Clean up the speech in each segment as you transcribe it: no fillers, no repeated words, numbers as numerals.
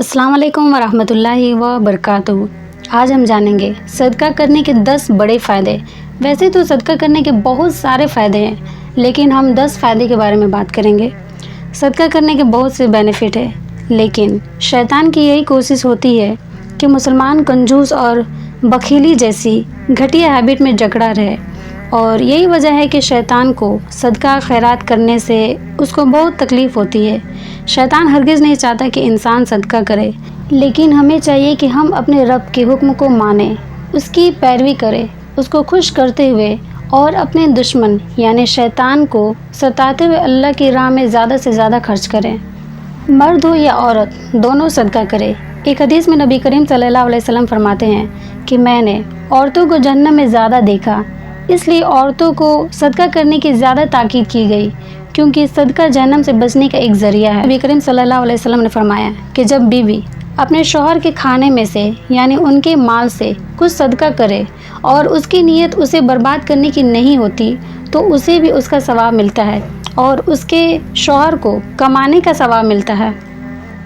अस्सलाम वालेकुम वरहमतुल्लाहि व बरकातुहू। आज हम जानेंगे सदका करने के 10 बड़े फ़ायदे। वैसे तो सदका करने के बहुत सारे फ़ायदे हैं, लेकिन हम 10 फ़ायदे के बारे में बात करेंगे। सदका करने के बहुत से बेनिफिट हैं, लेकिन शैतान की यही कोशिश होती है कि मुसलमान कंजूस और बखीली जैसी घटिया हैबिट में जकड़ा रहे, और यही वजह है कि शैतान को सदका खैरात करने से उसको बहुत तकलीफ़ होती है। शैतान हरगिज़ नहीं चाहता कि इंसान सदका करे, लेकिन हमें चाहिए कि हम अपने रब के हुक्म को मानें, उसकी पैरवी करें, उसको खुश करते हुए और अपने दुश्मन यानी शैतान को सताते हुए अल्लाह की राह में ज़्यादा से ज़्यादा खर्च करें। मर्द हो या औरत, दोनों सदका करें। एक हदीस में नबी करीम सल्लल्लाहु अलैहि वसल्लम फरमाते हैं कि मैंने औरतों को जहन्नम में ज़्यादा देखा, इसलिए औरतों को सदका करने की ज़्यादा ताकीद की गई, क्योंकि सदका जहन्नम से बचने का एक ज़रिया है। नबी करीम सल्लल्लाहु अलैहि वसल्लम ने फरमाया कि जब बीवी अपने शौहर के खाने में से यानी उनके माल से कुछ सदका करे और उसकी नीयत उसे बर्बाद करने की नहीं होती, तो उसे भी उसका सवाब मिलता है और उसके शौहर को कमाने का सवाब मिलता है।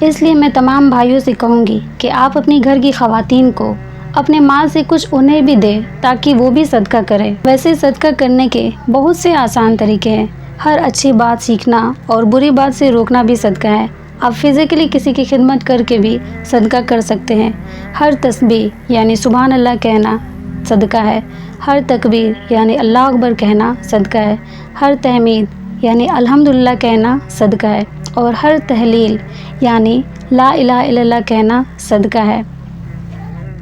इसलिए मैं तमाम भाइयों से कहूँगी कि आप अपनी घर की ख़वातीन को अपने माल से कुछ उन्हें भी दें, ताकि वो भी सदका करें। वैसे सदका करने के बहुत से आसान तरीके हैं। हर अच्छी बात सीखना और बुरी बात से रोकना भी सदका है। आप फिज़िकली किसी की खिदमत करके भी सदका कर सकते हैं। हर तस्बीह यानी सुभान अल्लाह कहना सदका है। हर तकबीर यानी अल्लाह अकबर कहना सदका है। हर तहमीद यानी अल्हम्दुलिल्लाह कहना सदका है। और हर तहलील यानी ला इलाहा इल्लल्लाह कहना सदका है।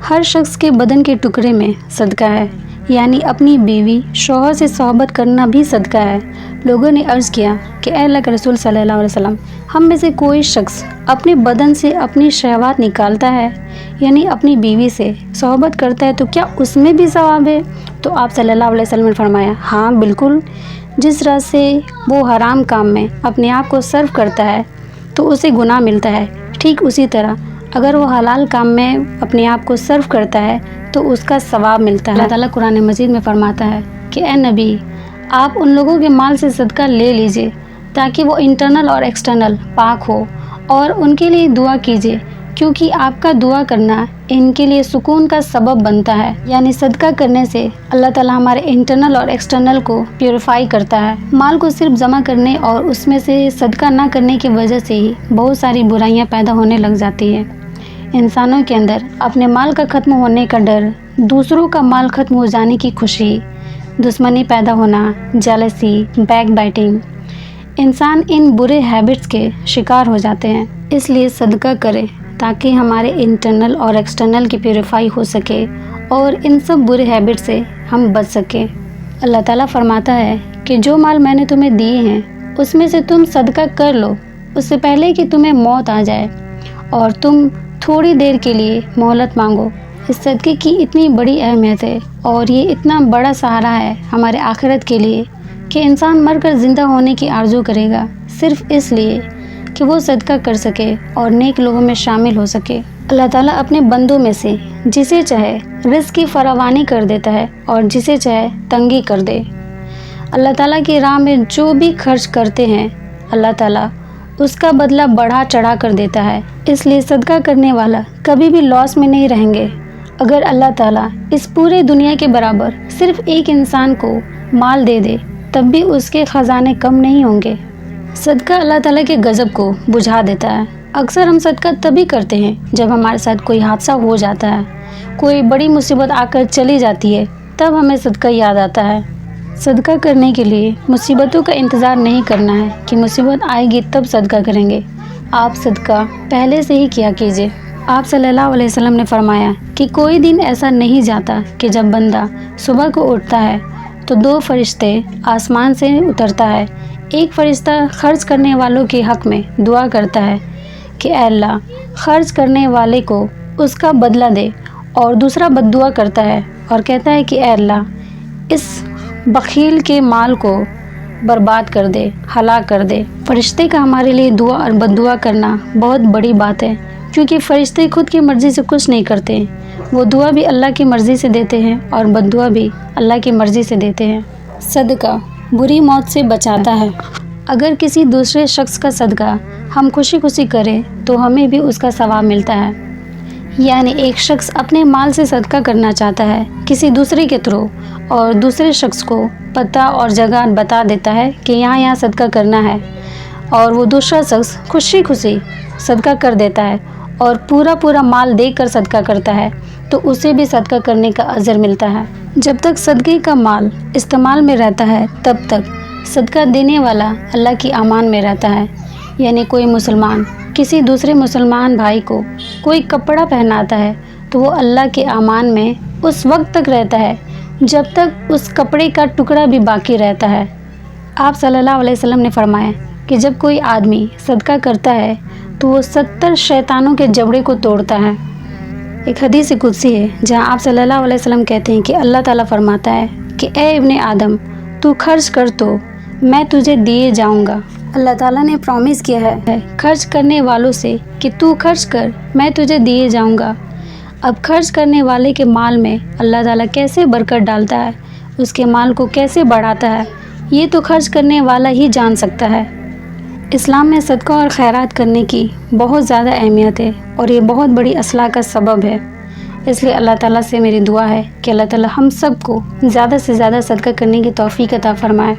हर शख्स के बदन के टुकड़े में सदका है, यानी अपनी बीवी शौहर से सोहबत करना भी सदका है। लोगों ने अर्ज़ किया कि ऐ अल्लाह के रसूल सल्लल्लाहु अलैहि वसल्लम, हम में से कोई शख्स अपने बदन से अपनी शहवात निकालता है, यानी अपनी बीवी से सोहबत करता है, तो क्या उसमें भी सवाब है? तो आप सल्लल्लाहु अलैहि वसल्लम ने फरमाया, हाँ बिल्कुल। जिस तरह से वो हराम काम में अपने आप को सर्व करता है तो उसे गुनाह मिलता है, ठीक उसी तरह अगर वो हलाल काम में अपने आप को सर्व करता है तो उसका सवाब मिलता है। अल्लाह ताला कुरान मजीद में फरमाता है कि ए नबी, आप उन लोगों के माल से सदका ले लीजिए ताकि वो इंटरनल और एक्सटर्नल पाक हो, और उनके लिए दुआ कीजिए, क्योंकि आपका दुआ करना इनके लिए सुकून का सबब बनता है। यानी सदका करने से अल्लाह ताला हमारे इंटरनल और एक्सटर्नल को प्योरीफाई करता है। माल को सिर्फ जमा करने और उसमें से सदका ना करने की वजह से ही बहुत सारी बुराइयां पैदा होने लग जाती है। इंसानों के अंदर अपने माल का ख़त्म होने का डर, दूसरों का माल ख़त्म हो जाने की खुशी, दुश्मनी पैदा होना, जेलसी, बैक बाइटिंग, इंसान इन बुरे हैबिट्स के शिकार हो जाते हैं। इसलिए सदका करें ताकि हमारे इंटरनल और एक्सटर्नल की प्योरीफाई हो सके और इन सब बुरे हैबिट से हम बच सकें। अल्लाह ताला फरमाता है कि जो माल मैंने तुम्हें दिए हैं उसमें से तुम सदका कर लो, उससे पहले कि तुम्हें मौत आ जाए और तुम थोड़ी देर के लिए मोहलत मांगो। इस सदक़े की इतनी बड़ी अहमियत है और ये इतना बड़ा सहारा है हमारे आखिरत के लिए कि इंसान मरकर ज़िंदा होने की आरज़ू करेगा, सिर्फ़ इसलिए कि वो सदका कर सके और नेक लोगों में शामिल हो सके। अल्लाह ताला अपने बंदों में से जिसे चाहे रिज़्क़ की फरावानी कर देता है और जिसे चाहे तंगी कर दे। अल्लाह ताला की राह में जो भी खर्च करते हैं, अल्लाह ताला उसका बदला बढ़ा चढ़ा कर देता है। इसलिए सदका करने वाला कभी भी लॉस में नहीं रहेंगे। अगर अल्लाह ताला इस पूरे दुनिया के बराबर सिर्फ एक इंसान को माल दे दे, तब भी उसके ख़जाने कम नहीं होंगे। सदका अल्लाह ताला के गज़ब को बुझा देता है। अक्सर हम सदका तभी करते हैं जब हमारे साथ कोई हादसा हो जाता है, कोई बड़ी मुसीबत आकर चली जाती है, तब हमें सदका याद आता है। सदका करने के लिए मुसीबतों का इंतज़ार नहीं करना है कि मुसीबत आएगी तब सदका करेंगे। आप सदका पहले से ही किया कीजिए। आप सल्लल्लाहु अलैहि वसल्लम ने फरमाया कि कोई दिन ऐसा नहीं जाता कि जब बंदा सुबह को उठता है तो 2 फरिश्ते आसमान से उतरता है। एक फ़रिश्ता खर्च करने वालों के हक़ में दुआ करता है कि ऐ अल्लाह, खर्च करने वाले को उसका बदला दे, और दूसरा बद्दुआ करता है और कहता है कि ऐ अल्लाह, इस बखील के माल को बर्बाद कर दे, हलाक कर दे। फ़रिश्ते का हमारे लिए दुआ और बद्दुआ करना बहुत बड़ी बात है, क्योंकि फ़रिश्ते खुद की मर्ज़ी से कुछ नहीं करते। वो दुआ भी अल्लाह की मर्ज़ी से देते हैं और बद्दुआ भी अल्लाह की मर्ज़ी से देते हैं। सदका बुरी मौत से बचाता है। اگر کسی دوسرے شخص کا صدقہ ہم خوشی خوشی کریں تو ہمیں بھی اس کا ثواب ملتا ہے۔ یعنی ایک شخص اپنے مال سے صدقہ کرنا چاہتا ہے کسی دوسرے کے تھرو، اور دوسرے شخص کو پتہ اور جگہ بتا دیتا ہے کہ یہاں صدقہ کرنا ہے، اور وہ دوسرا شخص خوشی خوشی صدقہ کر دیتا ہے اور پورا مال دے کر صدقہ کرتا ہے، تو اسے بھی صدقہ کرنے کا اجر ملتا ہے۔ جب تک صدقے کا مال استعمال میں رہتا ہے تب تک صدقہ دینے والا اللہ کی امان میں رہتا ہے۔ یعنی کوئی مسلمان کسی دوسرے مسلمان بھائی کو کوئی کپڑا پہناتا ہے تو وہ اللہ کے امان میں اس وقت تک رہتا ہے جب تک اس کپڑے کا ٹکڑا بھی باقی رہتا ہے۔ آپ صلی اللہ علیہ وسلم نے فرمایا کہ جب کوئی آدمی صدقہ کرتا ہے تو وہ 70 شیطانوں کے جبڑے کو توڑتا ہے۔ ایک حدیث قدسی ہے جہاں آپ صلی اللہ علیہ وسلم کہتے ہیں کہ اللہ تعالیٰ فرماتا ہے کہ اے ابن آدم، تو خرچ کر تو میں تجھے دیے جاؤں گا۔ اللہ تعالیٰ نے پرومس کیا ہے خرچ کرنے والوں سے کہ تو خرچ کر، میں تجھے دیے جاؤں گا۔ اب خرچ کرنے والے کے مال میں اللہ تعالیٰ کیسے برکت ڈالتا ہے، اس کے مال کو کیسے بڑھاتا ہے، یہ تو خرچ کرنے والا ہی جان سکتا ہے۔ اسلام میں صدقہ اور خیرات کرنے کی بہت زیادہ اہمیت ہے اور یہ بہت بڑی اصلاح کا سبب ہے۔ اس لیے اللہ تعالیٰ سے میری دعا ہے کہ اللہ تعالیٰ ہم سب کو زیادہ سے زیادہ صدقہ کرنے کی توفیق عطا فرمائے۔